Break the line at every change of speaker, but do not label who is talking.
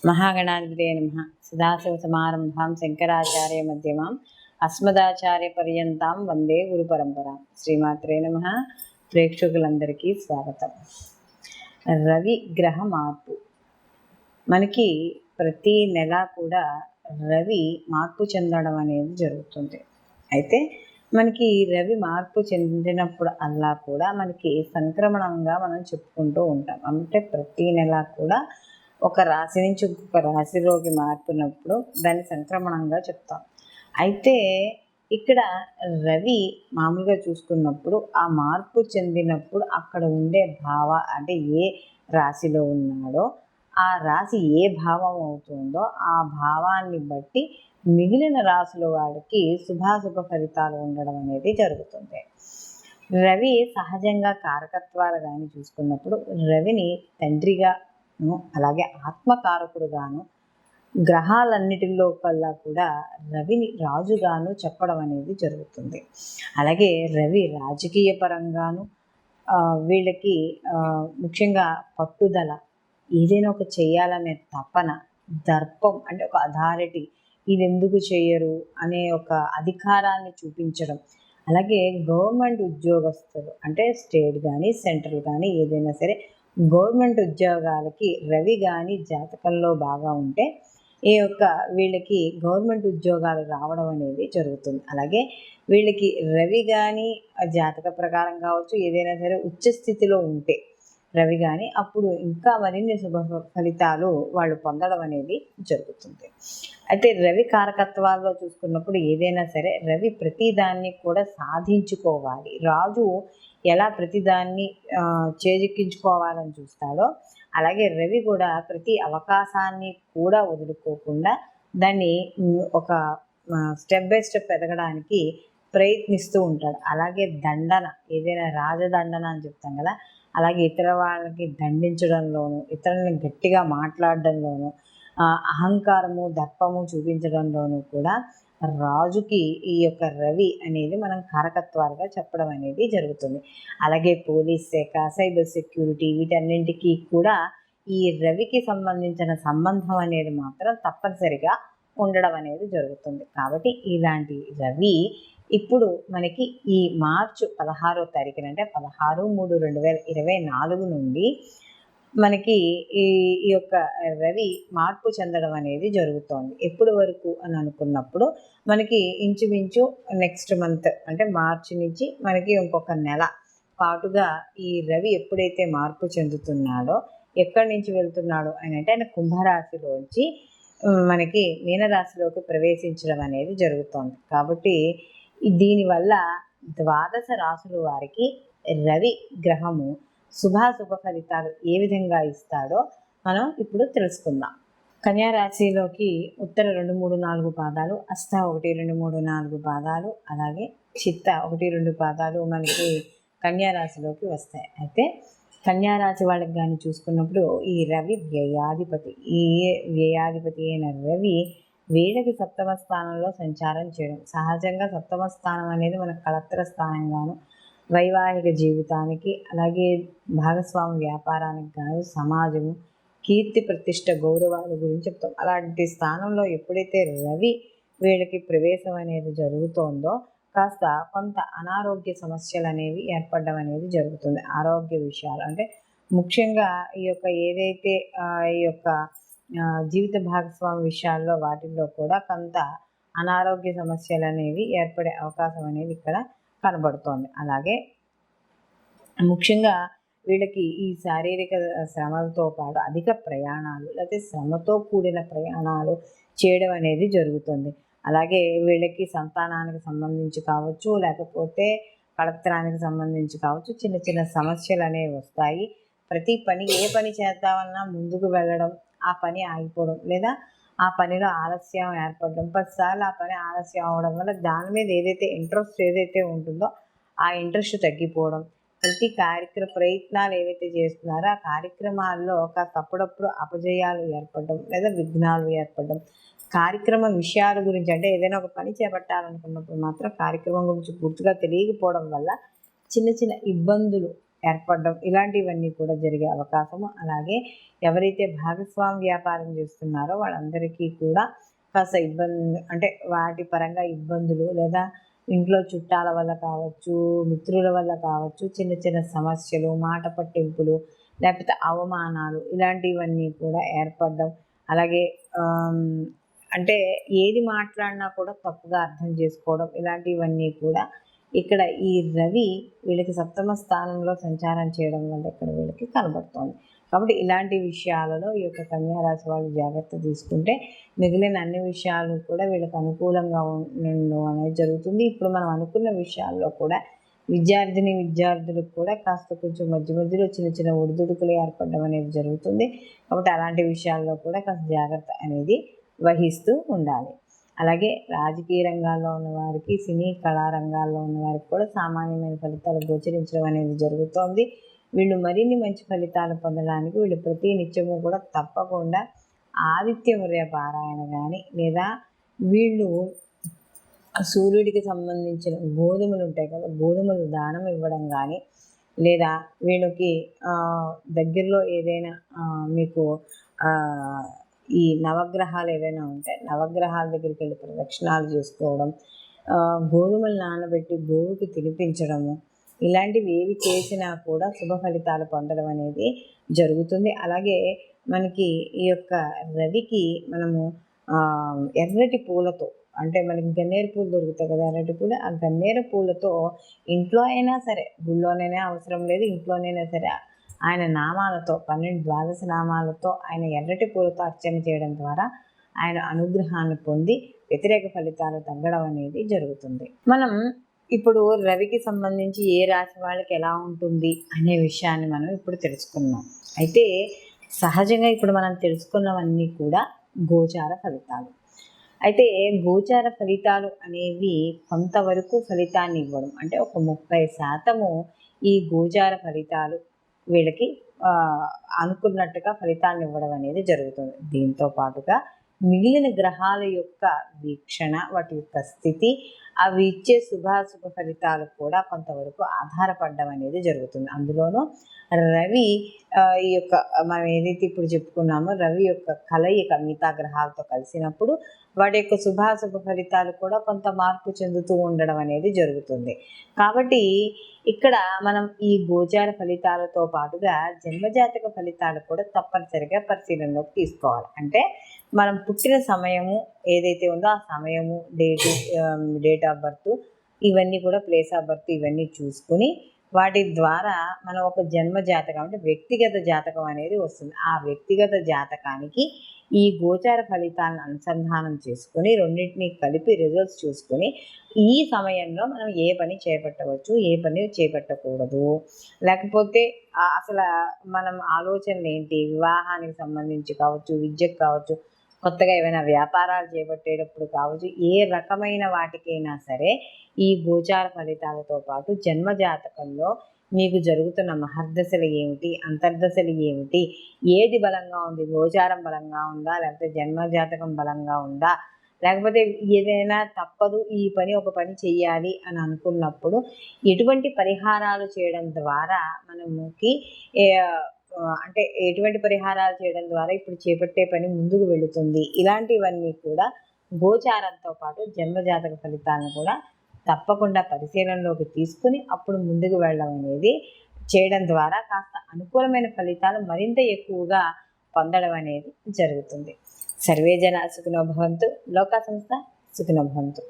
మహాగణాధిపతయే నమః. సదాశివసమారంభాం శంకరాచార్య మధ్యమాం అస్మదాచార్య పర్యంతాం వందే గురు పరంపరాం. శ్రీమాత్రే నమః. ప్రేక్షకులందరికీ స్వాగతం. రవి గ్రహ మార్పు. మనకి ప్రతి నెల కూడా రవి మార్పు చెందడం అనేది జరుగుతుంది. అయితే మనకి రవి మార్పు చెందినప్పుడు అలా కూడా మనకి సంక్రమణంగా మనం చెప్పుకుంటూ ఉంటాం. అంటే ప్రతి నెల కూడా ఒక రాశి నుంచి ఇంకొక రాశిలోకి మార్పునప్పుడు దాన్ని సంక్రమణంగా చెప్తాం. అయితే ఇక్కడ రవి మామూలుగా చూసుకున్నప్పుడు ఆ మార్పు చెందినప్పుడు అక్కడ ఉండే అంటే ఏ రాశిలో ఉన్నాడో ఆ రాశి ఏ భావం అవుతుందో ఆ భావాన్ని బట్టి మిగిలిన రాశుల వాడికి శుభాశుభ ఫలితాలు ఉండడం అనేది జరుగుతుంది. రవి సహజంగా కారకత్వాలు కానీ చూసుకున్నప్పుడు రవిని తండ్రిగా అలాగే ఆత్మకారకుడుగాను గ్రహాలన్నిటిలో కల్లా కూడా రవిని రాజుగాను చెప్పడం అనేది జరుగుతుంది. అలాగే రవి రాజకీయ పరంగాను వీళ్ళకి ముఖ్యంగా పట్టుదల, ఏదైనా ఒక చేయాలనే తపన, దర్పం అంటే ఒక అథారిటీ, ఇది ఎందుకు చేయరు అనే ఒక అధికారాన్ని చూపించడం. అలాగే గవర్నమెంట్ ఉద్యోగస్తులు అంటే స్టేట్ కానీ సెంట్రల్ కానీ ఏదైనా సరే గవర్నమెంట్ ఉద్యోగాలకి రవి కానీ జాతకంలో బాగా ఉంటే వీళ్ళకి గవర్నమెంట్ ఉద్యోగాలు రావడం అనేది జరుగుతుంది. అలాగే వీళ్ళకి రవి కానీ జాతక ప్రకారం కావచ్చు ఏదైనా సరే ఉచ్చ స్థితిలో ఉంటే రవి కానీ అప్పుడు ఇంకా మరిన్ని శుభ ఫలితాలు వాళ్ళు పొందడం అనేది జరుగుతుంది. అయితే రవి కారకత్వాల్లో చూసుకున్నప్పుడు ఏదైనా సరే రవి ప్రతిదాన్ని కూడా సాధించుకోవాలి. రాజు ఎలా ప్రతిదాన్ని చేజిక్కించుకోవాలని చూస్తాడో అలాగే రవి కూడా ప్రతి అవకాశాన్ని కూడా వదులుకోకుండా దాన్ని ఒక స్టెప్ బై స్టెప్ ఎదగడానికి ప్రయత్నిస్తూ ఉంటాడు. అలాగే దండన, ఏదైనా రాజదండన అని చెప్తాం కదా, అలాగే ఇతర వాళ్ళకి దండించడంలోనూ ఇతరులను గట్టిగా మాట్లాడడంలోనూ అహంకారము దర్పము చూపించడంలోనూ కూడా రాజుకి ఈ యొక్క రవి అనేది మనం కారకత్వాలుగా చెప్పడం అనేది జరుగుతుంది. అలాగే పోలీస్ శాఖ, సైబర్ సెక్యూరిటీ, వీటన్నింటికీ కూడా ఈ రవికి సంబంధించిన సంబంధం అనేది మాత్రం తప్పనిసరిగా ఉండడం అనేది జరుగుతుంది. కాబట్టి ఇలాంటి రవి ఇప్పుడు మనకి ఈ మార్చి 16వ తారీఖున అంటే 16/3/2024 నుండి మనకి ఈ యొక్క రవి మార్పు చెందడం అనేది జరుగుతోంది. ఎప్పటి వరకు అని అనుకున్నప్పుడు మనకి ఇంచుమించు నెక్స్ట్ మంత్ అంటే మార్చి నుంచి మనకి ఇంకొక నెల పాటుగా ఈ రవి ఎప్పుడైతే మార్పు చెందుతున్నాడో ఎక్కడి నుంచి వెళ్తున్నాడు అని అంటే ఆయన కుంభరాశిలోంచి మనకి మీనరాశిలోకి ప్రవేశించడం అనేది జరుగుతోంది. కాబట్టి దీనివల్ల ద్వాదశ రాశుల వారికి రవి గ్రహము శుభాశుభ ఫలితాలు ఏ విధంగా ఇస్తాడో మనం ఇప్పుడు తెలుసుకుందాం. కన్యా రాశిలోకి ఉత్తర 2, 3, 4 పాదాలు, హస్త 1, 2, 3, 4 పాదాలు, అలాగే చిత్త 1, 2 పాదాలు మనకి కన్యా రాశిలోకి వస్తాయి. అయితే కన్యా రాశి వాళ్ళకి కానీ చూసుకున్నప్పుడు ఈ రవి వ్యయాధిపతి. ఈ వ్యయాధిపతి అయిన రవి వీళ్ళకి సప్తమ స్థానంలో సంచారం చేయడం. సహజంగా సప్తమ స్థానం అనేది మన కళత్ర స్థానంగాను వైవాహిక జీవితానికి అలాగే భాగస్వామి వ్యాపారానికి కానీ సమాజము, కీర్తి ప్రతిష్ట, గౌరవాల గురించి చెప్తాం. అలాంటి స్థానంలో ఎప్పుడైతే రవి వీళ్ళకి ప్రవేశం అనేది జరుగుతోందో కాస్త కొంత అనారోగ్య సమస్యలు అనేవి ఏర్పడడం అనేది జరుగుతుంది. ఆరోగ్య విషయాలు అంటే ముఖ్యంగా ఈ యొక్క ఏదైతే ఈ యొక్క జీవిత భాగస్వామి విషయాల్లో వాటిల్లో కూడా కొంత అనారోగ్య సమస్యలు అనేవి ఏర్పడే అవకాశం అనేది ఇక్కడ కనబడుతోంది. అలాగే ముఖ్యంగా వీళ్ళకి ఈ శారీరక శ్రమలతో పాటు అధిక ప్రయాణాలు లేకపోతే శ్రమతో కూడిన ప్రయాణాలు చేయడం అనేది జరుగుతుంది. అలాగే వీళ్ళకి సంతానానికి సంబంధించి కావచ్చు లేకపోతే కళత్రానికి సంబంధించి కావచ్చు చిన్న చిన్న సమస్యలు అనేవి వస్తాయి. ప్రతి పని ఏ పని చేద్దామన్నా ముందుకు వెళ్ళడం, ఆ పని ఆగిపోవడం లేదా ఆ పనిలో ఆలస్యం ఏర్పడడం, 10 సార్లు ఆ పని ఆలస్యం అవడం వల్ల దాని మీద ఏదైతే ఇంట్రెస్ట్ ఏదైతే ఉంటుందో ఆ ఇంట్రెస్ట్ తగ్గిపోవడం, ప్రతి ప్రయత్నాలు ఏవైతే చేస్తున్నారో ఆ కార్యక్రమాల్లో కాస్త అప్పుడప్పుడు అపజయాలు ఏర్పడడం లేదా విఘ్నాలు ఏర్పడడం, కార్యక్రమ విషయాల గురించి అంటే ఏదైనా ఒక పని చేపట్టాలనుకున్నప్పుడు మాత్రం కార్యక్రమం గురించి పూర్తిగా తెలియకపోవడం వల్ల చిన్న చిన్న ఇబ్బందులు ఏర్పడడం ఇలాంటివన్నీ కూడా జరిగే అవకాశము. అలాగే ఎవరైతే భాగస్వామి వ్యాపారం చేస్తున్నారో వాళ్ళందరికీ కూడా కాస్త ఇబ్బంది, అంటే వాటి పరంగా ఇబ్బందులు, లేదా ఇంట్లో చుట్టాల వల్ల కావచ్చు, మిత్రుల వల్ల కావచ్చు, చిన్న చిన్న సమస్యలు, మాట పట్టింపులు, లేకపోతే అవమానాలు ఇలాంటివన్నీ కూడా ఏర్పడడం. అలాగే అంటే ఏది మాట్లాడినా కూడా తప్పుగా అర్థం చేసుకోవడం ఇలాంటివన్నీ కూడా ఇక్కడ ఈ రవి వీళ్ళకి సప్తమ స్థానంలో సంచారం చేయడం వల్ల ఇక్కడ వీళ్ళకి కనబడుతోంది. కాబట్టి ఇలాంటి విషయాలలో ఈ యొక్క కన్యారాశి వాళ్ళు జాగ్రత్త తీసుకుంటే మిగిలిన అన్ని విషయాలు కూడా వీళ్ళకి అనుకూలంగా ఉండడం అనేది జరుగుతుంది. ఇప్పుడు మనం అనుకున్న విషయాల్లో కూడా విద్యార్థులకు కూడా కాస్త కొంచెం మధ్య మధ్యలో చిన్న చిన్న ఒడిదుడుకులు ఏర్పడడం అనేది జరుగుతుంది. కాబట్టి అలాంటి విషయాల్లో కూడా కాస్త జాగ్రత్త అనేది వహిస్తూ ఉండాలి. అలాగే రాజకీయ రంగాల్లో ఉన్న వారికి, సినీ కళారంగాల్లో ఉన్న వారికి కూడా సామాన్యమైన ఫలితాలు గోచరించడం అనేది జరుగుతోంది. వీళ్ళు మరిన్ని మంచి ఫలితాలు పొందడానికి వీళ్ళు ప్రతి నిత్యము కూడా తప్పకుండా ఆదిత్య హృదయ పారాయణ కానీ, లేదా వీళ్ళు సూర్యుడికి సంబంధించిన గోధుమలు ఉంటాయి కదా, గోధుమలు దానం ఇవ్వడం కానీ, లేదా వీళ్ళకి దగ్గరలో ఏదైనా మీకు ఈ నవగ్రహాలు ఏవైనా ఉంటే నవగ్రహాల దగ్గరికి వెళ్ళి ప్రదక్షిణాలు చేసుకోవడం, గోధుమలు నానబెట్టి గోవుకి తినిపించడము, ఇలాంటివి ఏవి చేసినా కూడా శుభ ఫలితాలు పొందడం అనేది జరుగుతుంది. అలాగే మనకి ఈ యొక్క రవికి మనము ఎర్రటి పూలతో, అంటే మనకి గన్నేరు పూలు దొరుకుతాయి కదా, ఎర్రటి పూలు, ఆ గన్నేరు పూలతో ఇంట్లో అయినా సరే, గుళ్ళోనైనా అవసరం లేదు, ఇంట్లోనైనా సరే ఆయన నామాలతో 12 నామాలతో ఆయన ఎర్రటి పూలతో అర్చన చేయడం ద్వారా ఆయన అనుగ్రహాన్ని పొంది వ్యతిరేక ఫలితాలు తగ్గడం అనేది జరుగుతుంది. మనం ఇప్పుడు రవికి సంబంధించి ఏ రాశి వాళ్ళకి ఎలా ఉంటుంది అనే విషయాన్ని మనం ఇప్పుడు తెలుసుకున్నాం. అయితే సహజంగా ఇప్పుడు మనం తెలుసుకున్నవన్నీ కూడా గోచార ఫలితాలు. అయితే గోచార ఫలితాలు అనేవి కొంతవరకు ఫలితాన్ని ఇవ్వడం, అంటే ఒక 30% ఈ గోచార ఫలితాలు వీళ్ళకి అనుకున్నట్టుగా ఫలితాన్ని ఇవ్వడం అనేది జరుగుతుంది. దీంతో పాటుగా మిగిలిన గ్రహాల యొక్క వీక్షణ, వాటి యొక్క స్థితి, అవి ఇచ్చే శుభాశుభ ఫలితాలు కూడా కొంతవరకు ఆధారపడడం అనేది జరుగుతుంది. అందులోనూ రవి ఈ యొక్క మనం ఏదైతే ఇప్పుడు చెప్పుకున్నామో రవి యొక్క కలయిక మిగతా గ్రహాలతో కలిసినప్పుడు వాటి యొక్క శుభాశుభ ఫలితాలు కూడా కొంత మార్పు చెందుతూ ఉండడం అనేది జరుగుతుంది. కాబట్టి ఇక్కడ మనం ఈ గోచార ఫలితాలతో పాటుగా జన్మజాతక ఫలితాలు కూడా తప్పనిసరిగా పరిశీలనలోకి తీసుకోవాలి. అంటే మనం పుట్టిన సమయము ఏదైతే ఉందో ఆ సమయము, డేట్ ఆఫ్ బర్త్, ఇవన్నీ కూడా ప్లేస్ ఆఫ్ బర్త్ ఇవన్నీ చూసుకుని వాటి ద్వారా మనం ఒక జన్మ జాతకం, అంటే వ్యక్తిగత జాతకం అనేది వస్తుంది. ఆ వ్యక్తిగత జాతకానికి ఈ గోచార ఫలితాలను అనుసంధానం చేసుకుని రెండింటినీ కలిపి రిజల్ట్స్ చూసుకొని ఈ సమయంలో మనం ఏ పని చేపట్టవచ్చు, ఏ పని చేపట్టకూడదు, లేకపోతే అసలు మనం ఆలోచనలు ఏంటి, వివాహానికి సంబంధించి కావచ్చు, విద్యకు కావచ్చు, కొత్తగా ఏమైనా వ్యాపారాలు చేపట్టేటప్పుడు కావచ్చు, ఏ రకమైన వాటికైనా సరే ఈ గోచార ఫలితాలతో పాటు జన్మజాతకంలో మీకు జరుగుతున్న మహర్దశలు ఏమిటి, అంతర్దశలు ఏమిటి, ఏది బలంగా ఉంది, గోచారం బలంగా ఉందా, లేకపోతే జన్మజాతకం బలంగా ఉందా, లేకపోతే ఏదైనా తప్పదు ఈ పని ఒక పని చెయ్యాలి అని అనుకున్నప్పుడు ఎటువంటి పరిహారాలు చేయడం ద్వారా మనకి అంటే ఎటువంటి పరిహారాలు చేయడం ద్వారా ఇప్పుడు చేపట్టే పని ముందుకు వెళుతుంది, ఇలాంటివన్నీ కూడా గోచారంతో పాటు జన్మజాతక ఫలితాలను కూడా తప్పకుండా పరిశీలనలోకి తీసుకుని అప్పుడు ముందుకు వెళ్ళడం అనేది చేయడం ద్వారా కాస్త అనుకూలమైన ఫలితాలు మరింత ఎక్కువగా పొందడం అనేది జరుగుతుంది. సర్వే జన సుఖినో భవంతు, లోకా సంస్థ సుఖినో భవంతు.